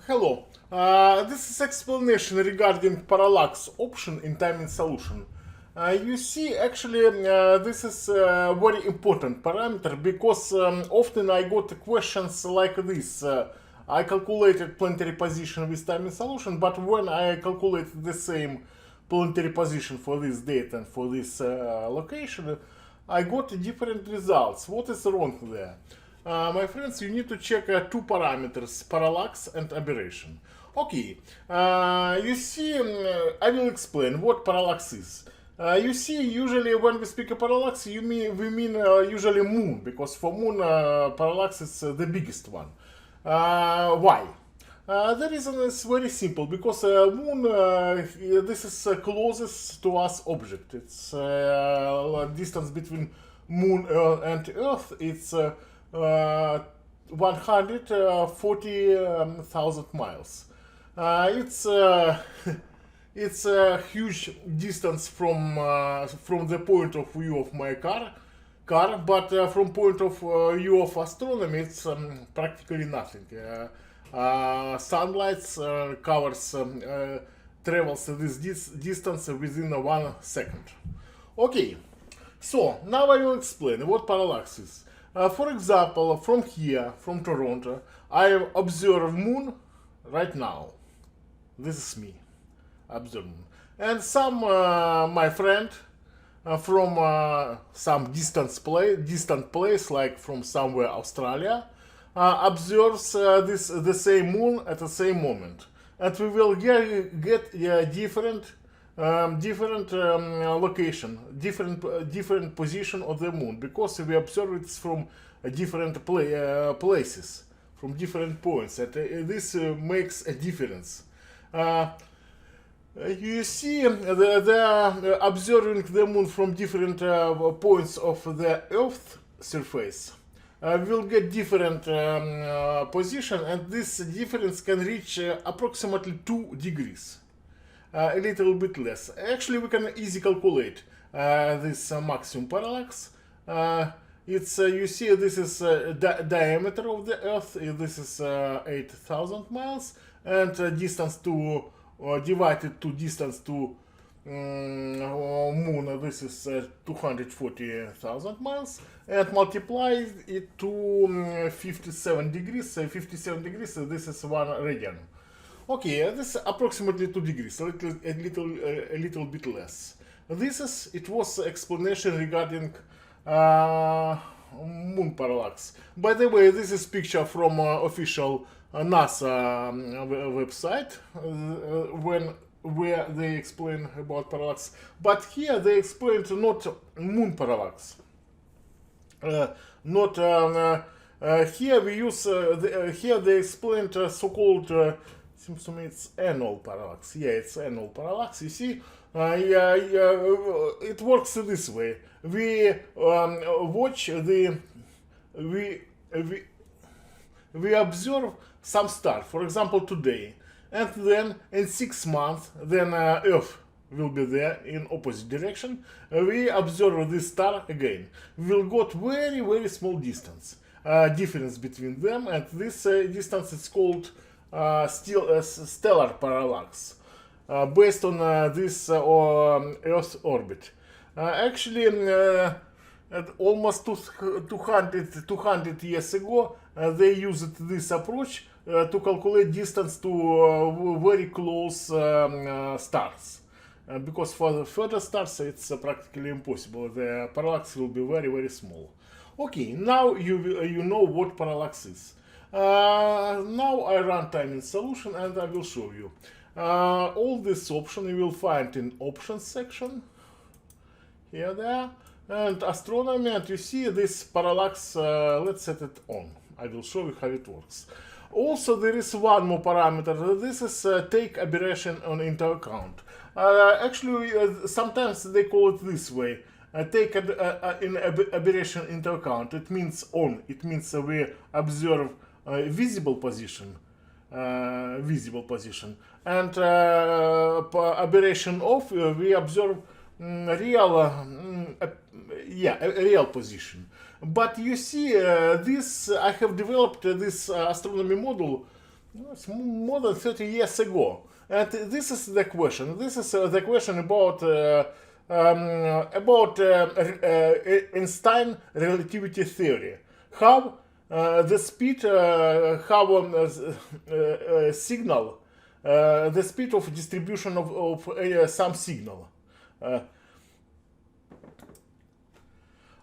Hello. This is explanation regarding parallax option in timing solution. You see, actually, this is a very important parameter because often I got questions like this. I calculated planetary position with timing solution, but when I calculated the same planetary position for this date and for this location, I got different results. What is wrong there? My friends, you need to check two parameters, parallax and aberration. Okay, you see, I will explain what parallax is. You see, usually when we speak of parallax, we mean usually moon, because for moon parallax is the biggest one. Why? The reason is very simple, because moon, this is closest to us object. It's distance between moon and Earth. It's 140,000 miles. It's a huge distance from the point of view of my car, but from point of view of astronomy, it's practically nothing. Sunlight travels this distance within 1 second. Okay, so now I will explain what parallax is. For example, from here, from Toronto, I observe moon right now. This is me, observing. And some my friend from some distant place, like from somewhere Australia, observes the same moon at the same moment, and we will get different location, different position of the moon, because we observe it from different places, from different points, and this makes a difference. You see, the observing the moon from different points of the Earth surface will get different position, and this difference can reach approximately 2 degrees. A little bit less. Actually, we can easily calculate this maximum parallax. It's you see, this is diameter of the Earth. This is 8,000 miles, and distance to divided to distance to moon. This is 240,000 miles, and multiply it to 57 degrees. 57 degrees. This is 1 radian. Okay, this is approximately 2 degrees, a little bit less. It was explanation regarding moon parallax. By the way, this is picture from official NASA website where they explain about parallax. But here they explained not moon parallax. Here we use here they explained so-called. Seems to me it's annual parallax. Yeah, it's annual parallax. You see, it works this way. We we observe some star, for example, today, and then in 6 months, then Earth will be there in opposite direction. We observe this star again. We will got very small distance, difference between them, and this distance is called stellar parallax, based on this Earth orbit. Actually, at almost 200 years ago, they used this approach to calculate distance to very close stars. Because for the further stars, it's practically impossible. The parallax will be very small. Okay, now you know what parallax is. Now I run timing solution, and I will show you. All this option you will find in options section. Here there. And astronomy, and you see this parallax, let's set it on. I will show you how it works. Also, there is one more parameter. This is take aberration into account. Actually, sometimes they call it this way. Take aberration into account. It means on. It means we observe visible position, and aberration off. We observe real position. But you see, I have developed this astronomy model It's more than 30 years ago. And this is the question. This is the question about Einstein relativity theory. How the speed, how signal, the speed of distribution of some signal. Uh,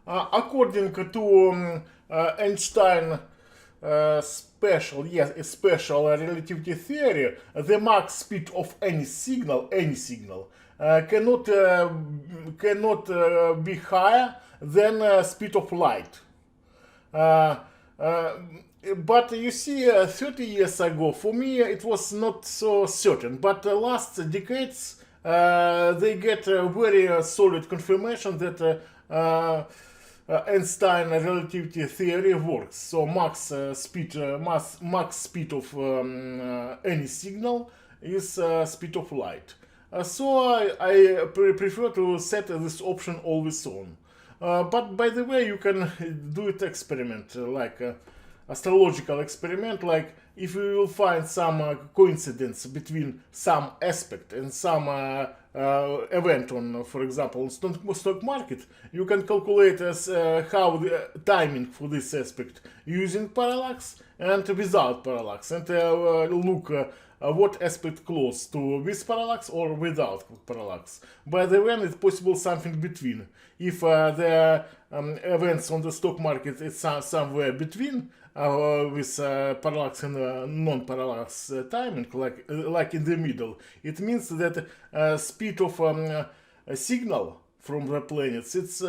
According to Einstein special relativity theory, the max speed of any signal, cannot be higher than speed of light. Uh, uh, but you see, 30 years ago, for me, it was not so certain. But last decades, they get a very solid confirmation that Einstein relativity theory works. So max speed of any signal is speed of light. So I prefer to set this option always on. But by the way, you can do it experiment like astrological experiment, like if you will find some coincidence between some aspect and some event on, for example, stock market, you can calculate as how the timing for this aspect using parallax and without parallax, and look what aspect close to with parallax or without parallax. By the way, it's possible something between. If the events on the stock market is somewhere between with parallax and non-parallax timing, like in the middle, it means that speed of a signal from the planets it's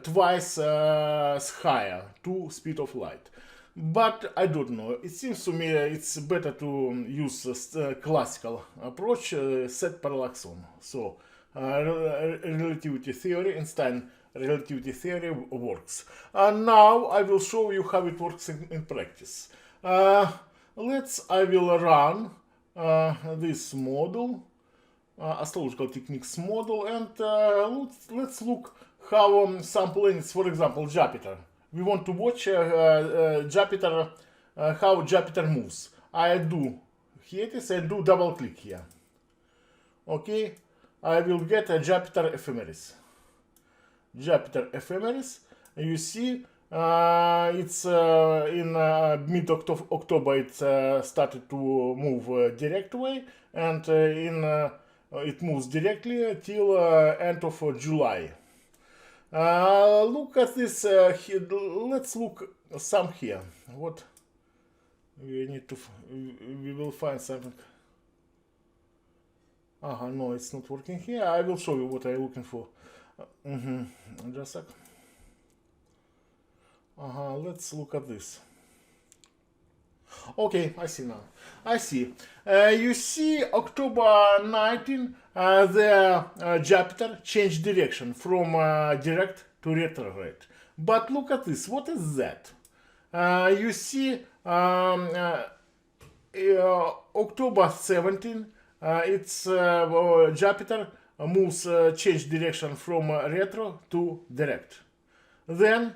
twice higher to speed of light. But I don't know. It seems to me it's better to use a classical approach, set parallax on. So, relativity theory, Einstein relativity theory works. Now I will show you how it works in practice. I will run this model, astrological techniques model, and let's look how some planets, for example, Jupiter. We want to watch Jupiter, how Jupiter moves. I do here it is, I do double click here. Okay, I will get a Jupiter ephemeris. Jupiter ephemeris. You see, it's in mid October. It started to move direct way, and it moves directly till end of July. Look at this. Let's look some here. What we need to. We will find something. No, it's not working here. I will show you what I'm looking for. Just a sec. Let's look at this. Okay, I see now. I see. You see, October 19, the Jupiter changed direction from direct to retrograde. But look at this. What is that? You see, October 17, it's Jupiter moves change direction from retro to direct. Then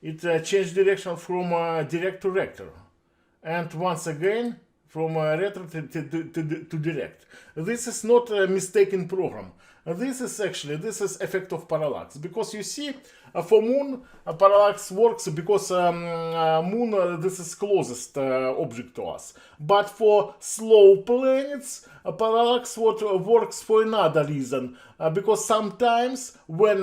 it changed direction from direct to rector, and once again from retro to direct. This is not a mistaken program. This is effect of parallax, because you see, for moon parallax works because moon this is closest object to us. But for slow planets, parallax works for another reason, because sometimes when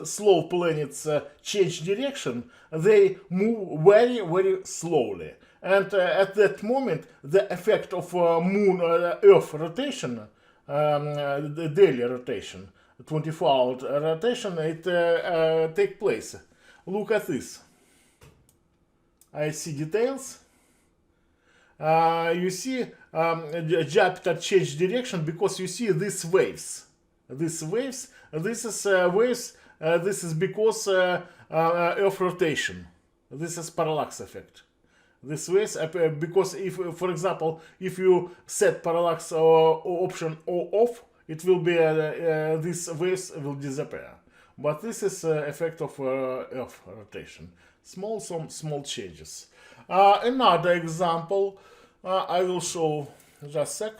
slow planets change direction, they move very slowly. And at that moment, the effect of moon Earth rotation, the daily rotation, 24-hour rotation, it take place. Look at this. I see details. You see Jupiter change direction because you see these waves. This is waves. This is because Earth rotation. This is parallax effect. This waves because if, for example, if you set parallax option off, it will be these waves will disappear. But this is effect of Earth rotation. Small changes. Another example. I will show just a sec.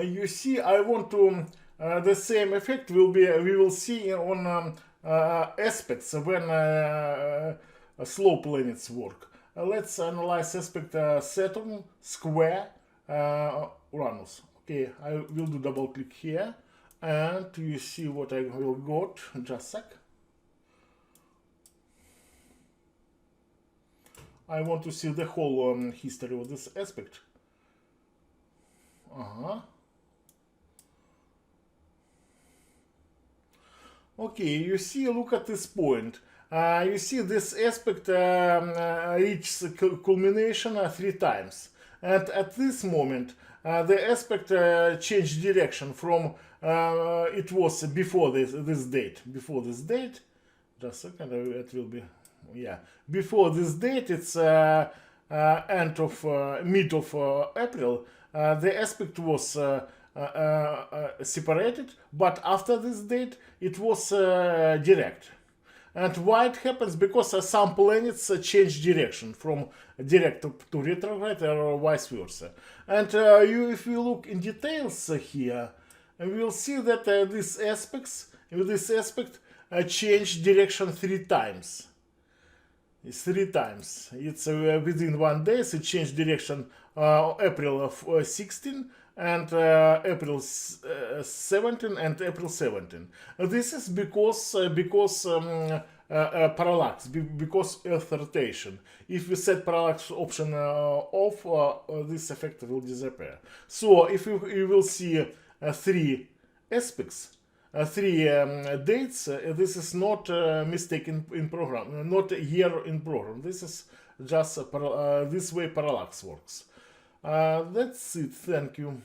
You see, I want to the same effect we will see on aspects when slow planets work. Let's analyze aspect Saturn square Uranus. Okay, I will do double click here, and you see what I will got. Just a sec. I want to see the whole history of this aspect. Okay, you see, look at this point. You see this aspect reaches culmination 3 times. And at this moment, the aspect changed direction from it was before this date. Before this date, just a second, it will be, yeah. Before this date, it's end of mid of April. The aspect was separated, but after this date it was direct. And why it happens? Because some planets change direction from direct to retrograde or vice versa. And if you look in details here, we will see that this aspect change direction 3 times. It's 3 times. It's within 1 day. So it changed direction April of 16 and April 17 and April 17. This is because parallax, because Earth rotation. If we set parallax option off, this effect will disappear. So if you will see 3 aspects, 3 dates, this is not mistake in program, not a year in program. This is just this way parallax works. That's it. Thank you.